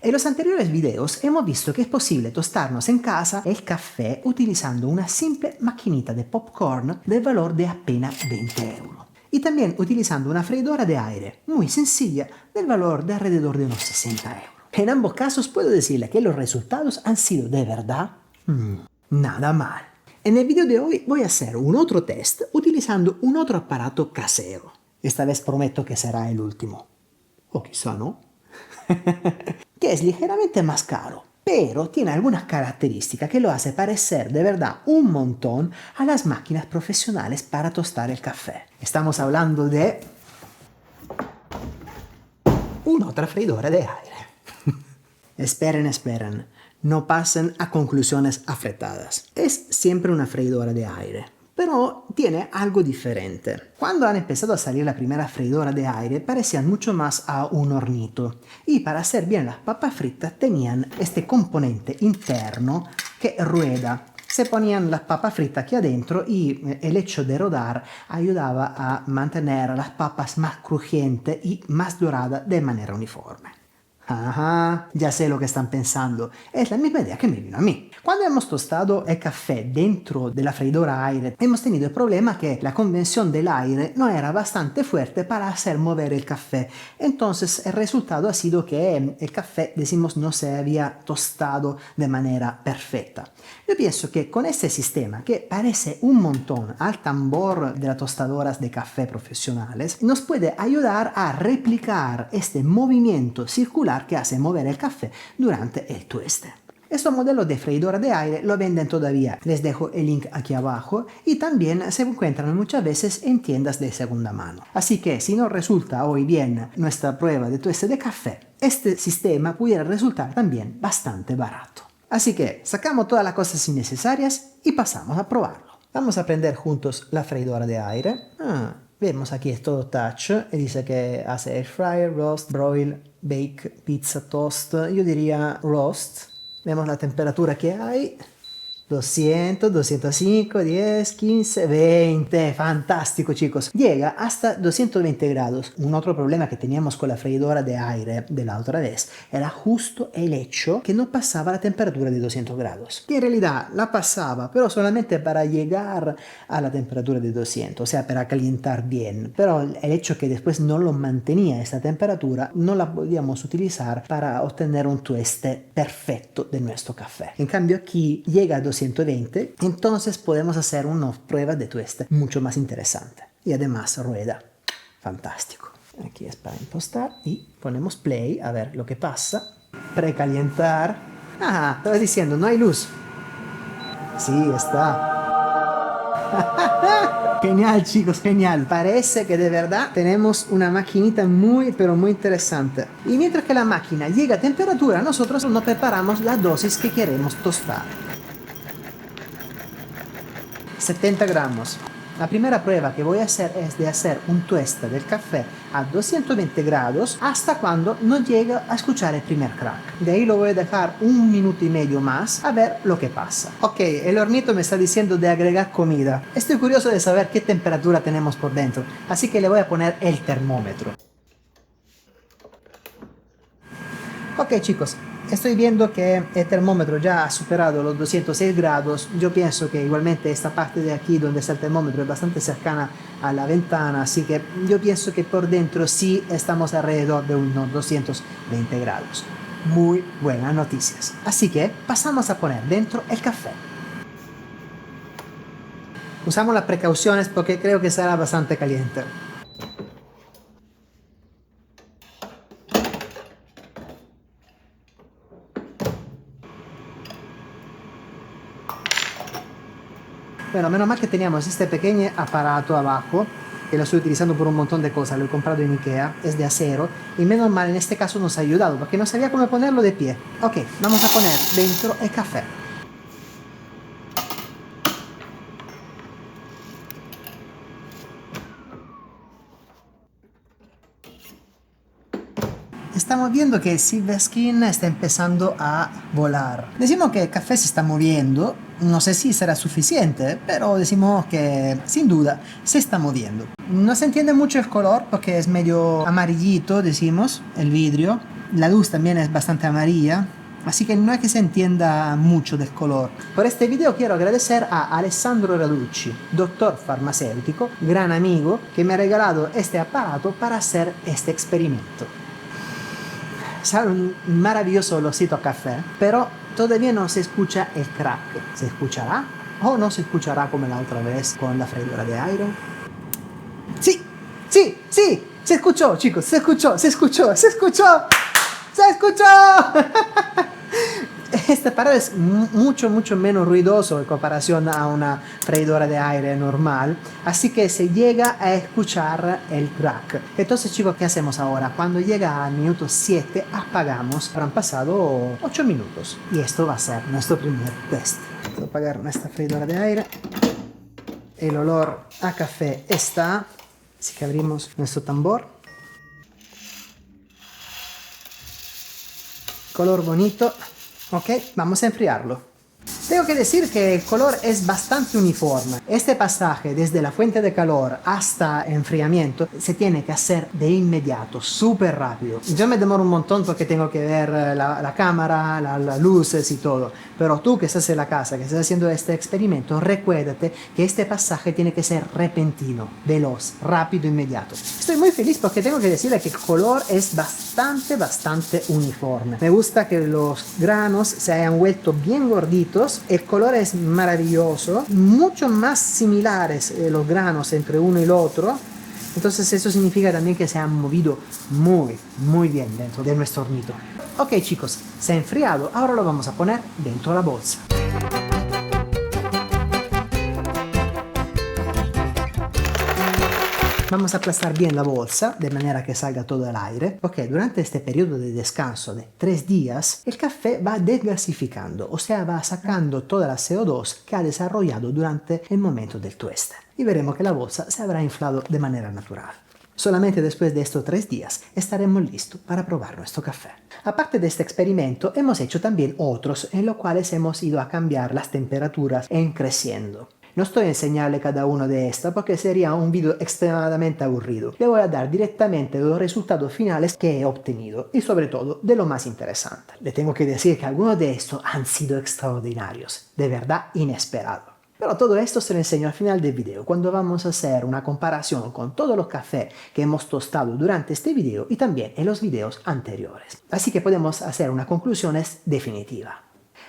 En los anteriores videos hemos visto que es posible tostarnos en casa el café utilizando una simple maquinita de popcorn del valor de apenas 20 euros. Y también utilizando una freidora de aire muy sencilla del valor de alrededor de unos 60 euros. En ambos casos puedo decirle que los resultados han sido de verdad nada mal. En el video de hoy voy a hacer un otro test utilizando un otro aparato casero. Esta vez prometo que será el último. O quizá no. Que es ligeramente más caro, pero tiene algunas características que lo hace parecer de verdad un montón a las máquinas profesionales para tostar el café. Estamos hablando de una otra freidora de aire. Esperen, no pasen a conclusiones afrentadas. Es siempre una freidora de aire, pero tiene algo diferente. Cuando han empezado a salir la primera freidora de aire, parecían mucho más a un hornito. Y para hacer bien las papas fritas tenían este componente interno que rueda. Se ponían las papas fritas aquí adentro y el hecho de rodar ayudaba a mantener las papas más crujientes y más doradas de manera uniforme. Ajá, ya sé lo que están pensando. Es la misma idea que me vino a mí. Cuando hemos tostado el café dentro de la freidora a aire, hemos tenido el problema que la convección del aire no era bastante fuerte para hacer mover el café. Entonces el resultado ha sido que el café, decimos, no se había tostado de manera perfecta. Yo pienso que con este sistema, que parece un montón al tambor de las tostadoras de café profesionales, nos puede ayudar a replicar este movimiento circular que hace mover el café durante el tueste. Estos modelos de freidora de aire lo venden todavía, les dejo el link aquí abajo, y también se encuentran muchas veces en tiendas de segunda mano. Así que si nos resulta hoy bien nuestra prueba de tueste de café, este sistema pudiera resultar también bastante barato. Así que sacamos todas las cosas innecesarias y pasamos a probarlo. Vamos a prender juntos la freidora de aire. Vemos aquí es todo touch y dice que hace air fryer, roast, broil, bake, pizza, toast. Yo diría roast. Vemos la temperatura que hay. 200, 205, 10, 15, 20. Fantástico, chicos. Llega hasta 220 grados. Un otro problema que teníamos con la freidora de aire de la otra vez era justo el hecho que no pasaba la temperatura de 200 grados. Que en realidad la pasaba, pero solamente para llegar a la temperatura de 200, o sea, para calentar bien. Pero el hecho que después no lo mantenía esta temperatura, no la podíamos utilizar para obtener un tueste perfecto de nuestro café. En cambio aquí llega a 220, entonces podemos hacer una prueba de tueste mucho más interesante. Y además rueda. Fantástico. Aquí es para impostar y ponemos play a ver lo que pasa. Precalentar. Estaba diciendo, no hay luz. Sí, está. Genial, chicos, genial. Parece que de verdad tenemos una maquinita muy, pero muy interesante. Y mientras que la máquina llega a temperatura, nosotros nos preparamos la dosis que queremos tostar. 70 gramos. La primera prueba que voy a hacer es de hacer un tueste del café a 220 grados hasta cuando no llega a escuchar el primer crack. De ahí lo voy a dejar 1 minuto y medio más a ver lo que pasa. Ok, el hornito me está diciendo de agregar comida. Estoy curioso de saber qué temperatura tenemos por dentro, así que le voy a poner el termómetro. Ok, chicos. Estoy viendo que el termómetro ya ha superado los 206 grados. Yo pienso que igualmente esta parte de aquí donde está el termómetro es bastante cercana a la ventana, así que yo pienso que por dentro sí estamos alrededor de unos 220 grados. Muy buenas noticias. Así que pasamos a poner dentro el café. Usamos las precauciones porque creo que será bastante caliente. Bueno, menos mal que teníamos este pequeño aparato abajo, que lo estoy utilizando por un montón de cosas, lo he comprado en Ikea, es de acero, y menos mal en este caso nos ha ayudado, porque no sabía cómo ponerlo de pie. Ok, vamos a poner dentro el café. Estamos viendo que el Silver Skin está empezando a volar. Decimos que el café se está moviendo, no sé si será suficiente, pero decimos que sin duda se está moviendo. No se entiende mucho el color porque es medio amarillito, decimos, el vidrio. La luz también es bastante amarilla, así que no es que se entienda mucho del color. Por este video quiero agradecer a Alessandro Raducci, doctor farmacéutico, gran amigo, que me ha regalado este aparato para hacer este experimento. Sale un maravilloso olorcito a café, pero todavía no se escucha el crack. ¿Se escuchará? ¿O no se escuchará como la otra vez con la freidora de aire? ¡Sí! ¡Sí! ¡Sí! ¡Se escuchó, chicos! ¡Se escuchó! ¡Se escuchó! ¡Se escuchó! ¡Se escuchó! Este aparato es mucho menos ruidoso en comparación a una freidora de aire normal, así que se llega a escuchar el crack. Entonces, chicos, ¿qué hacemos ahora? Cuando llega al minuto 7 apagamos. Han pasado 8 minutos y esto va a ser nuestro primer test. Voy a apagar nuestra freidora de aire. El olor a café está, así que abrimos nuestro tambor. Color bonito. Ok, vamos a enfriarlo. Tengo que decir que el color es bastante uniforme. Este pasaje desde la fuente de calor hasta enfriamiento se tiene que hacer de inmediato, súper rápido. Yo me demoro un montón porque tengo que ver la cámara, las luces y todo. Pero tú que estás en la casa, que estás haciendo este experimento, recuérdate que este pasaje tiene que ser repentino, veloz, rápido, inmediato. Estoy muy feliz porque tengo que decirle que el color es bastante uniforme. Me gusta que los granos se hayan vuelto bien gorditos. El color es maravilloso, mucho más similares los granos entre uno y el otro. Entonces eso significa también que se han movido muy bien dentro de nuestro hornito. Ok, chicos, se ha enfriado, ahora lo vamos a poner dentro la bolsa. Vamos a aplastar bien la bolsa de manera que salga todo el aire, porque durante este periodo de descanso de 3 días, el café va desgasificando, o sea, va sacando toda la CO2 que ha desarrollado durante el momento del tueste. Y veremos que la bolsa se habrá inflado de manera natural. Solamente después de estos 3 días estaremos listos para probar nuestro café. Aparte de este experimento, hemos hecho también otros en los cuales hemos ido a cambiar las temperaturas en creciendo. No estoy a enseñarle cada uno de estos porque sería un video extremadamente aburrido. Le voy a dar directamente los resultados finales que he obtenido y sobre todo de lo más interesante. Le tengo que decir que algunos de estos han sido extraordinarios, de verdad inesperado. Pero todo esto se lo enseño al final del video, cuando vamos a hacer una comparación con todos los cafés que hemos tostado durante este video y también en los videos anteriores. Así que podemos hacer una conclusión definitiva.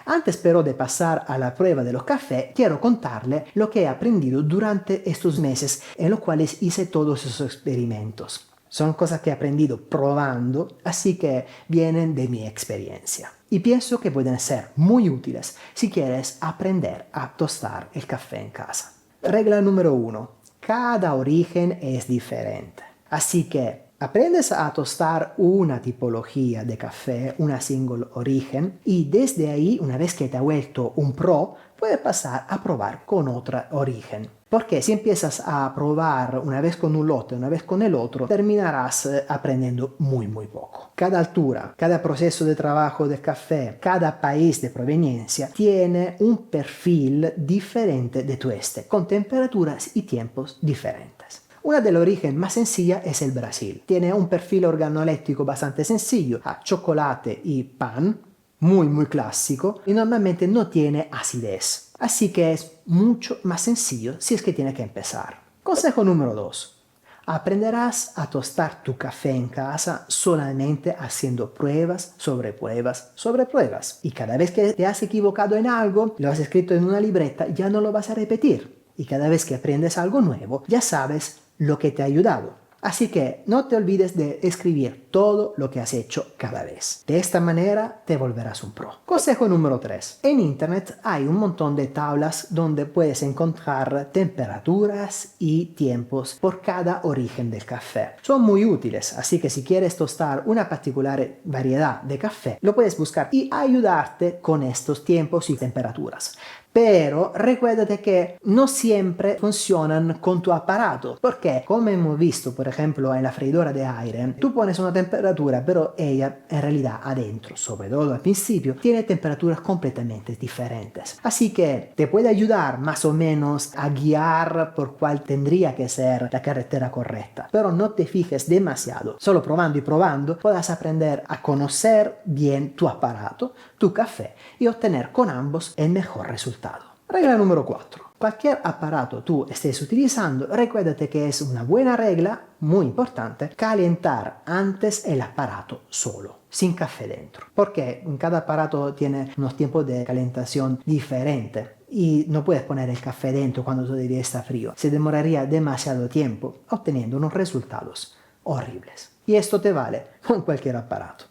Antes pero de pasar a la prueba de los cafés, quiero contarle lo que he aprendido durante estos meses en los cuales hice todos esos experimentos. Son cosas que he aprendido probando, así que vienen de mi experiencia. Y pienso que pueden ser muy útiles si quieres aprender a tostar el café en casa. Regla número 1. Cada origen es diferente. Así que aprendes a tostar una tipología de café, una single origen, y desde ahí, una vez que te ha vuelto un pro, puedes pasar a probar con otra origen. Porque si empiezas a probar una vez con un lote, una vez con el otro, terminarás aprendiendo muy poco. Cada altura, cada proceso de trabajo del café, cada país de proveniencia tiene un perfil diferente de tueste, con temperaturas y tiempos diferentes. Una de las orígenes más sencillas es el Brasil. Tiene un perfil organoléptico bastante sencillo, a chocolate y pan, muy clásico, y normalmente no tiene acidez. Así que es mucho más sencillo si es que tiene que empezar. Consejo número 2. Aprenderás a tostar tu café en casa solamente haciendo pruebas sobre pruebas sobre pruebas. Y cada vez que te has equivocado en algo, lo has escrito en una libreta, ya no lo vas a repetir. Y cada vez que aprendes algo nuevo, ya sabes lo que te ha ayudado. Así que no te olvides de escribir todo lo que has hecho cada vez. De esta manera te volverás un pro. Consejo número 3. En internet hay un montón de tablas donde puedes encontrar temperaturas y tiempos por cada origen del café. Son muy útiles, así que si quieres tostar una particular variedad de café, lo puedes buscar y ayudarte con estos tiempos y temperaturas. Pero recuérdate que no siempre funcionan con tu aparato, porque como hemos visto por ejemplo en la freidora de aire, tú pones una temperatura, pero ella en realidad adentro, sobre todo al principio, tiene temperaturas completamente diferentes. Así que te puede ayudar más o menos a guiar por cuál tendría que ser la carretera correcta, pero no te fijes demasiado. Solo probando y probando puedas aprender a conocer bien tu aparato, tu café y obtener con ambos el mejor resultado. Regla número 4. Cualquier aparato tú estés utilizando, recuérdate que es una buena regla, muy importante, calentar antes el aparato solo, sin café dentro. Porque cada aparato tiene unos tiempos de calentación diferentes y no puedes poner el café dentro cuando todavía está frío. Se demoraría demasiado tiempo obteniendo unos resultados horribles. Y esto te vale con cualquier aparato.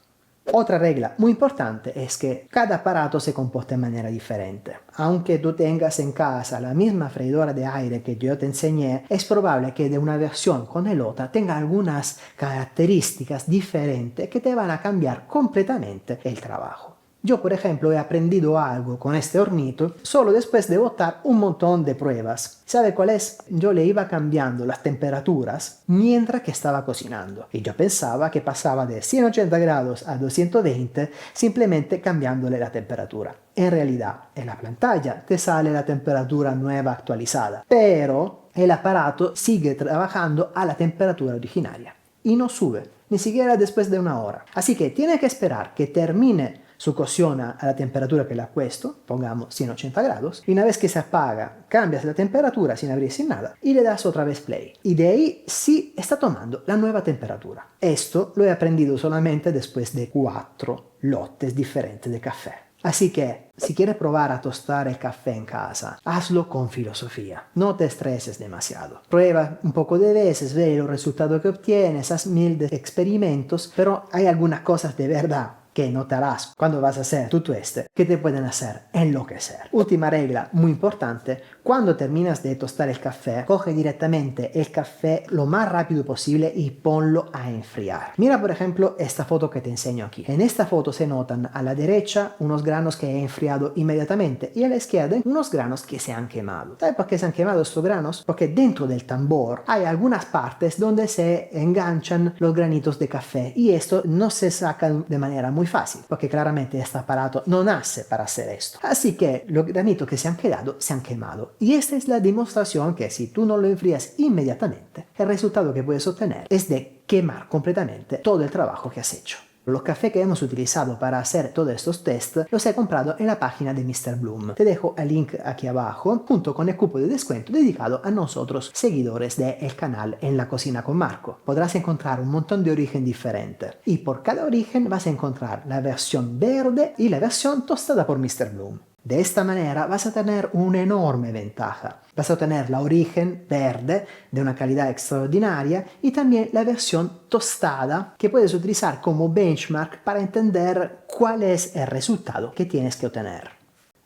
Otra regla muy importante es que cada aparato se comporta de manera diferente. Aunque tú tengas en casa la misma freidora de aire que yo te enseñé, es probable que de una versión con el otra tenga algunas características diferentes que te van a cambiar completamente el trabajo. Yo, por ejemplo, he aprendido algo con este hornito solo después de botar un montón de pruebas. ¿Sabe cuál es? Yo le iba cambiando las temperaturas mientras que estaba cocinando. Y yo pensaba que pasaba de 180 grados a 220 simplemente cambiándole la temperatura. En realidad, en la pantalla te sale la temperatura nueva actualizada, pero el aparato sigue trabajando a la temperatura originaria y no sube, ni siquiera después de una hora. Así que tienes que esperar que termine su cocción a la temperatura que le ha puesto, pongamos 180 grados, y una vez que se apaga, cambias la temperatura sin abrir sin nada y le das otra vez play. Y de ahí sí está tomando la nueva temperatura. Esto lo he aprendido solamente después de 4 lotes diferentes de café. Así que, si quieres probar a tostar el café en casa, hazlo con filosofía. No te estreses demasiado. Prueba un poco de veces, ve los resultados que obtienes, haz 1000 experimentos, pero hay algunas cosas de verdad que notarás cuando vas a hacer tu tueste que te pueden hacer enloquecer. Última regla muy importante: cuando terminas de tostar el café, coge directamente el café lo más rápido posible y ponlo a enfriar. Mira por ejemplo esta foto que te enseño aquí. En esta foto se notan a la derecha unos granos que he enfriado inmediatamente y a la izquierda unos granos que se han quemado. ¿Sabes por qué se han quemado estos granos? Porque dentro del tambor hay algunas partes donde se enganchan los granitos de café y esto no se saca de manera muy fácil, porque claramente este aparato no nace para hacer esto. Así que los granitos que se han quedado se han quemado. Y esta es la demostración que si tú no lo enfrías inmediatamente, el resultado que puedes obtener es de quemar completamente todo el trabajo que has hecho. Los cafés que hemos utilizado para hacer todos estos tests los he comprado en la página de Mr. Bloom. Te dejo el link aquí abajo junto con el cupo de descuento dedicado a nosotros, seguidores del canal En la Cocina con Marco. Podrás encontrar un montón de origen diferente y por cada origen vas a encontrar la versión verde y la versión tostada por Mr. Bloom. De esta manera vas a tener una enorme ventaja. Vas a obtener la origen verde de una calidad extraordinaria y también la versión tostada que puedes utilizar como benchmark para entender cuál es el resultado que tienes que obtener.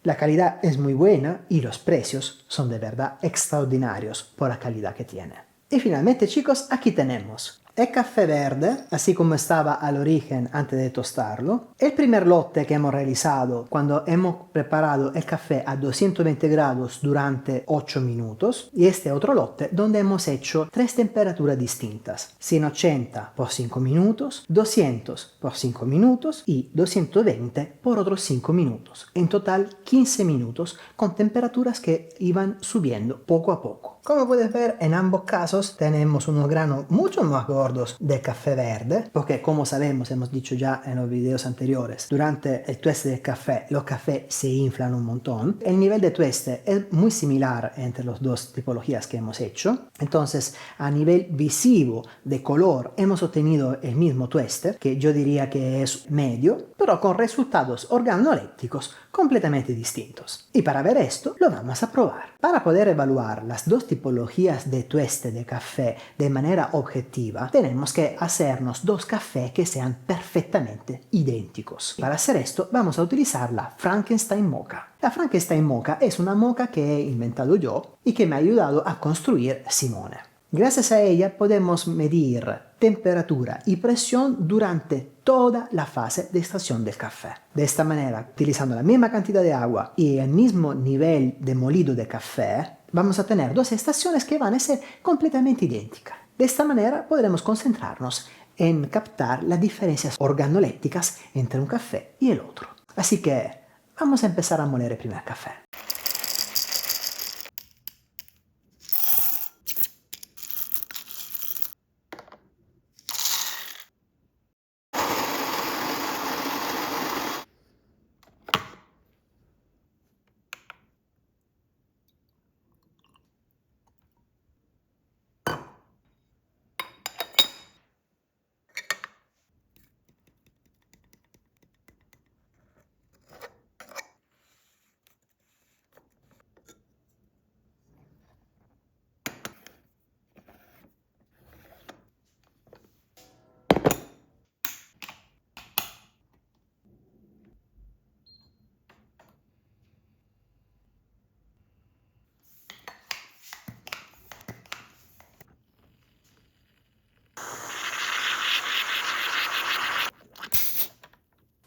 La calidad es muy buena y los precios son de verdad extraordinarios por la calidad que tiene. Y finalmente, chicos, aquí tenemos el café verde, así como estaba al origen antes de tostarlo. El primer lote que hemos realizado cuando hemos preparado el café a 220 grados durante 8 minutos. Y este otro lote donde hemos hecho 3 temperaturas distintas. 180 por 5 minutos, 200 por 5 minutos y 220 por otros 5 minutos. En total 15 minutos con temperaturas que iban subiendo poco a poco. Como puedes ver, en ambos casos tenemos unos granos mucho más gordos de café verde, porque como sabemos, hemos dicho ya en los videos anteriores, durante el tueste del café, los cafés se inflan un montón. El nivel de tueste es muy similar entre las dos tipologías que hemos hecho. Entonces, a nivel visivo de color, hemos obtenido el mismo tueste, que yo diría que es medio, pero con resultados organolépticos completamente distintos. Y para ver esto, lo vamos a probar. Para poder evaluar las dos tipologías de tueste de café de manera objetiva, tenemos que hacernos 2 cafés que sean perfectamente idénticos. Para hacer esto, vamos a utilizar la Frankenstein Moka. La Frankenstein Moka es una moka que he inventado yo y que me ha ayudado a construir Simone. Gracias a ella podemos medir temperatura y presión durante toda la fase de extracción del café. De esta manera, utilizando la misma cantidad de agua y el mismo nivel de molido de café, vamos a tener dos estaciones que van a ser completamente idénticas. De esta manera podremos concentrarnos en captar las diferencias organolépticas entre un café y el otro. Así que vamos a empezar a moler el primer café.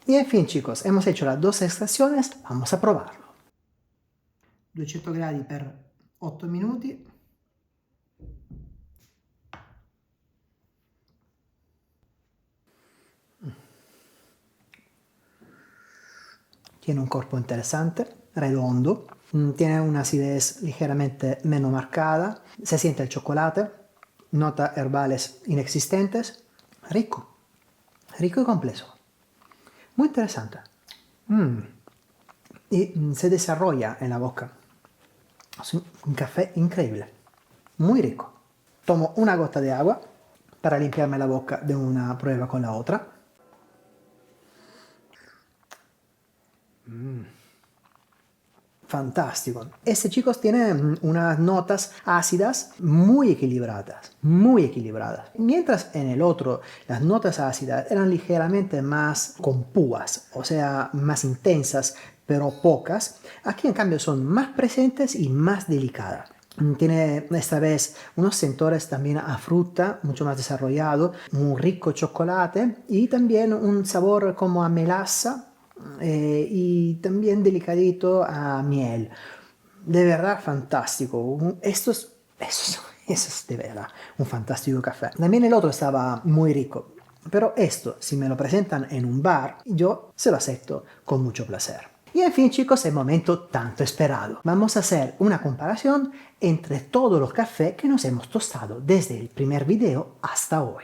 Y en fin, chicos, hemos hecho las dos extracciones, vamos a probarlo. 200 gradi per 8 minuti. Tiene un corpo interesante, redondo, tiene una acidez ligeramente menos marcada, se siente el chocolate, notas herbales inexistentes, rico y complejo. Muy interesante. Y se desarrolla en la boca. Es un café increíble, muy rico. Tomo una gota de agua para limpiarme la boca de una prueba con la otra. Fantástico. Este, chicos, tiene unas notas ácidas muy equilibradas, muy equilibradas. Mientras en el otro las notas ácidas eran ligeramente más compúas, o sea, más intensas, pero pocas, aquí en cambio son más presentes y más delicadas. Tiene esta vez unos sentores también a fruta, mucho más desarrollado, un rico chocolate y también un sabor como a melaza, y también delicadito a miel. De verdad fantástico. Esto es de verdad un fantástico café. También el otro estaba muy rico. Pero esto, si me lo presentan en un bar, yo se lo acepto con mucho placer. Y en fin, chicos, el momento tanto esperado. Vamos a hacer una comparación entre todos los cafés que nos hemos tostado desde el primer video hasta hoy.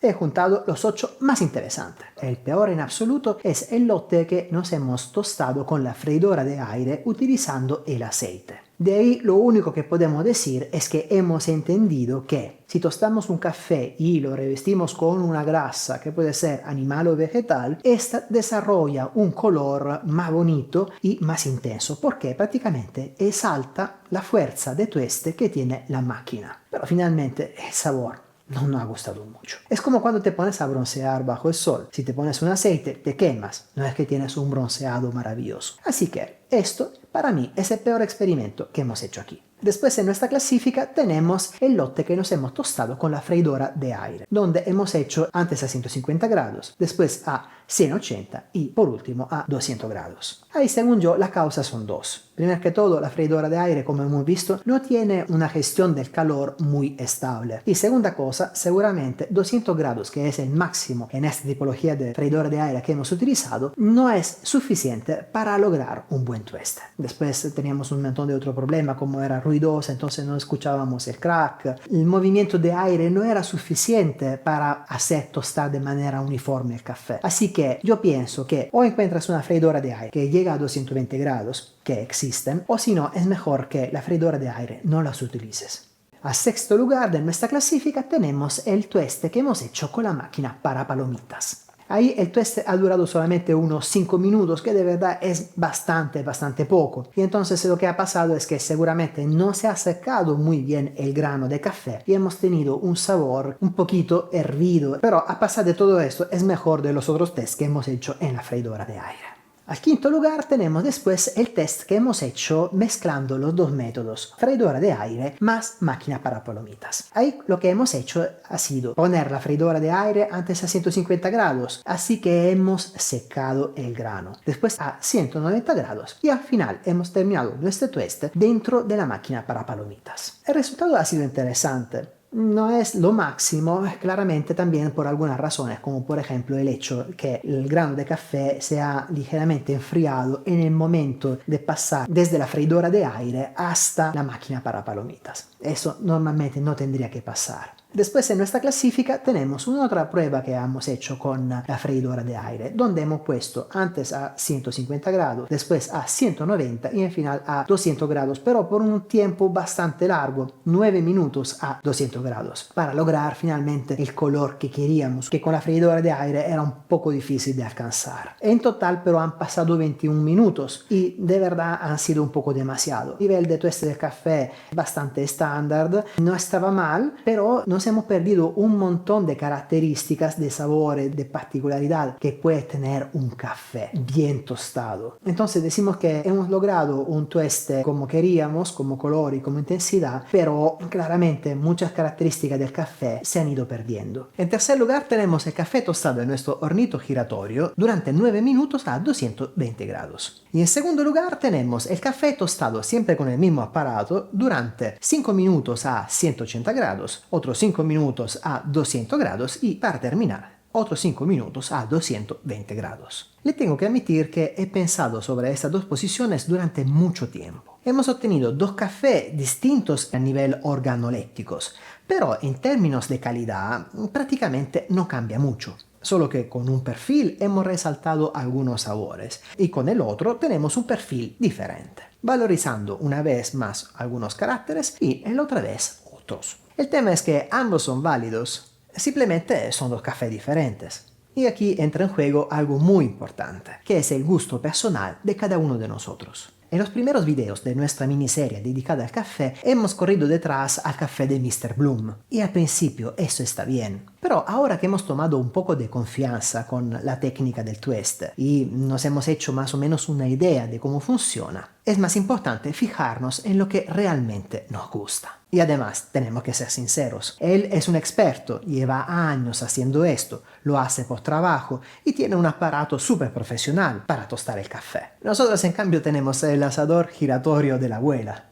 He juntado los 8 más interesantes. El peor en absoluto es el lote que nos hemos tostado con la freidora de aire utilizando el aceite. De ahí lo único que podemos decir es que hemos entendido que si tostamos un café y lo revestimos con una grasa que puede ser animal o vegetal, esta desarrolla un color más bonito y más intenso porque prácticamente exalta la fuerza de tueste que tiene la máquina. Pero finalmente el sabor no nos ha gustado mucho. Es como cuando te pones a broncear bajo el sol. Si te pones un aceite, te quemas. No es que tienes un bronceado maravilloso. Así que esto, para mí, es el peor experimento que hemos hecho aquí. Después en nuestra clasifica tenemos el lote que nos hemos tostado con la freidora de aire, donde hemos hecho antes a 150 grados, después a 180 y por último a 200 grados. Ahí, según yo, las causas son dos. Primero que todo, la freidora de aire, como hemos visto, no tiene una gestión del calor muy estable. Y segunda cosa, seguramente 200 grados, que es el máximo en esta tipología de freidora de aire que hemos utilizado, no es suficiente para lograr un buen tueste. Después teníamos un montón de otro problema, como era ruidosa, entonces no escuchábamos el crack. El movimiento de aire no era suficiente para hacer tostar de manera uniforme el café. Así que yo pienso que o encuentras una freidora de aire que llega a 220 grados, que existen, o si no, es mejor que la freidora de aire no las utilices. A sexto lugar de nuestra clasifica tenemos el tueste que hemos hecho con la máquina para palomitas. Ahí el tueste ha durado solamente unos 5 minutos, que de verdad es bastante poco. Y entonces lo que ha pasado es que seguramente no se ha secado muy bien el grano de café y hemos tenido un sabor un poquito hervido. Pero a pesar de todo esto es mejor de los otros test que hemos hecho en la freidora de aire. Al quinto lugar tenemos después el test que hemos hecho mezclando los dos métodos, freidora de aire más máquina para palomitas. Ahí lo que hemos hecho ha sido poner la freidora de aire antes a 150 grados, así que hemos secado el grano, después a 190 grados y al final hemos terminado nuestro test dentro de la máquina para palomitas. El resultado ha sido interesante. No es lo máximo, claramente también por algunas razones, como por ejemplo el hecho que el grano de café se ha ligeramente enfriado en el momento de pasar desde la freidora de aire hasta la máquina para palomitas. Eso normalmente no tendría que pasar. Después en nuestra clasifica tenemos una otra prueba que hemos hecho con la freidora de aire, donde hemos puesto antes a 150 grados, después a 190 y al final a 200 grados, pero por un tiempo bastante largo, 9 minutos a 200 grados, para lograr finalmente el color que queríamos, que con la freidora de aire era un poco difícil de alcanzar. En total pero han pasado 21 minutos y de verdad han sido un poco demasiado. El nivel de tueste del café bastante estándar, no estaba mal, pero nos hemos perdido un montón de características de sabores, de particularidad que puede tener un café bien tostado. Entonces decimos que hemos logrado un tueste como queríamos, como color y como intensidad, pero claramente muchas características del café se han ido perdiendo. En tercer lugar tenemos el café tostado en nuestro hornito giratorio durante 9 minutos a 220 grados. Y en segundo lugar tenemos el café tostado siempre con el mismo aparato durante 5 minutos a 180 grados, otros 5 minutos a 200 grados y para terminar otros 5 minutos a 220 grados. Le tengo que admitir que he pensado sobre estas dos posiciones durante mucho tiempo. Hemos obtenido dos cafés distintos a nivel organolécticos, pero en términos de calidad prácticamente no cambia mucho. Solo que con un perfil hemos resaltado algunos sabores y con el otro tenemos un perfil diferente, valorizando una vez más algunos caracteres y la otra vez otros. El tema es que ambos son válidos, simplemente son dos cafés diferentes. Y aquí entra en juego algo muy importante, que es el gusto personal de cada uno de nosotros. En los primeros videos de nuestra miniserie dedicada al café hemos corrido detrás al café de Mr. Bloom y al principio eso está bien. Pero ahora que hemos tomado un poco de confianza con la técnica del twist y nos hemos hecho más o menos una idea de cómo funciona, es más importante fijarnos en lo que realmente nos gusta. Y además tenemos que ser sinceros, él es un experto, lleva años haciendo esto, lo hace por trabajo y tiene un aparato súper profesional para tostar el café. Nosotros en cambio tenemos el asador giratorio de la abuela.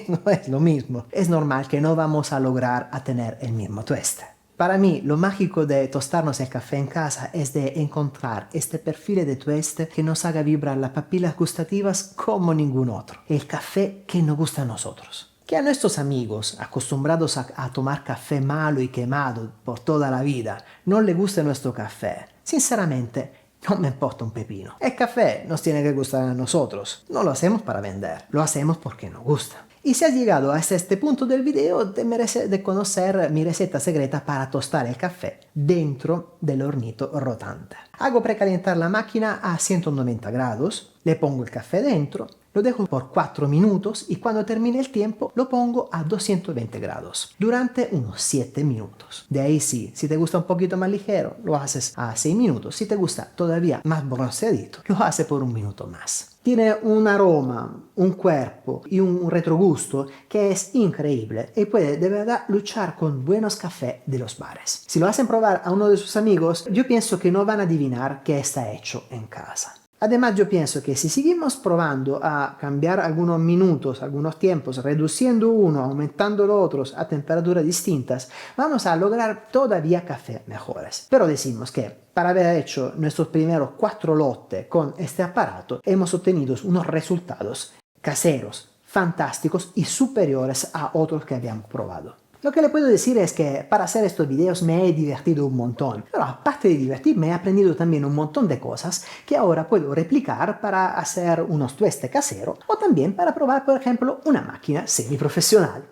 No es lo mismo. Es normal que no vamos a lograr a tener el mismo tueste. Para mí, lo mágico de tostarnos el café en casa es de encontrar este perfil de tueste que nos haga vibrar las papilas gustativas como ningún otro. El café que nos gusta a nosotros. Que a nuestros amigos, acostumbrados a tomar café malo y quemado por toda la vida, no les guste nuestro café. Sinceramente, no me importa un pepino. El café nos tiene que gustar a nosotros. No lo hacemos para vender, lo hacemos porque nos gusta. Y si has llegado hasta este punto del video, te mereces de conocer mi receta secreta para tostar el café dentro del hornito rotante. Hago precalentar la máquina a 190 grados, le pongo el café dentro, lo dejo por 4 minutos y cuando termine el tiempo lo pongo a 220 grados durante unos 7 minutos. De ahí sí, si te gusta un poquito más ligero, lo haces a 6 minutos. Si te gusta todavía más bronceadito, lo haces por 1 minuto más. Tiene un aroma, un cuerpo y un retrogusto que es increíble y puede de verdad luchar con buenos cafés de los bares. Si lo hacen probar a uno de sus amigos, yo pienso que no van a adivinar que está hecho en casa. Además, yo pienso que si seguimos probando a cambiar algunos minutos, algunos tiempos, reduciendo uno, aumentando los otros a temperaturas distintas, vamos a lograr todavía cafés mejores. Pero decimos que para haber hecho nuestros primeros 4 lotes con este aparato, hemos obtenido unos resultados caseros, fantásticos y superiores a otros que habíamos probado. Lo que le puedo decir es que para hacer estos videos me he divertido un montón, pero aparte de divertirme he aprendido también un montón de cosas que ahora puedo replicar para hacer unos tuestes caseros o también para probar, por ejemplo, una máquina semiprofesional.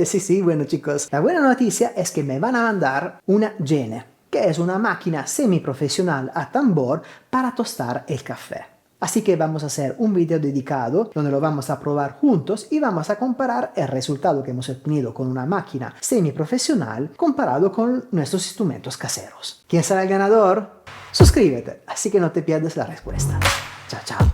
Sí, bueno chicos, la buena noticia es que me van a mandar una Gene, que es una máquina semiprofesional a tambor para tostar el café. Así que vamos a hacer un video dedicado donde lo vamos a probar juntos y vamos a comparar el resultado que hemos obtenido con una máquina semiprofesional comparado con nuestros instrumentos caseros. ¿Quién será el ganador? Suscríbete, así que no te pierdas la respuesta. Chao, chao.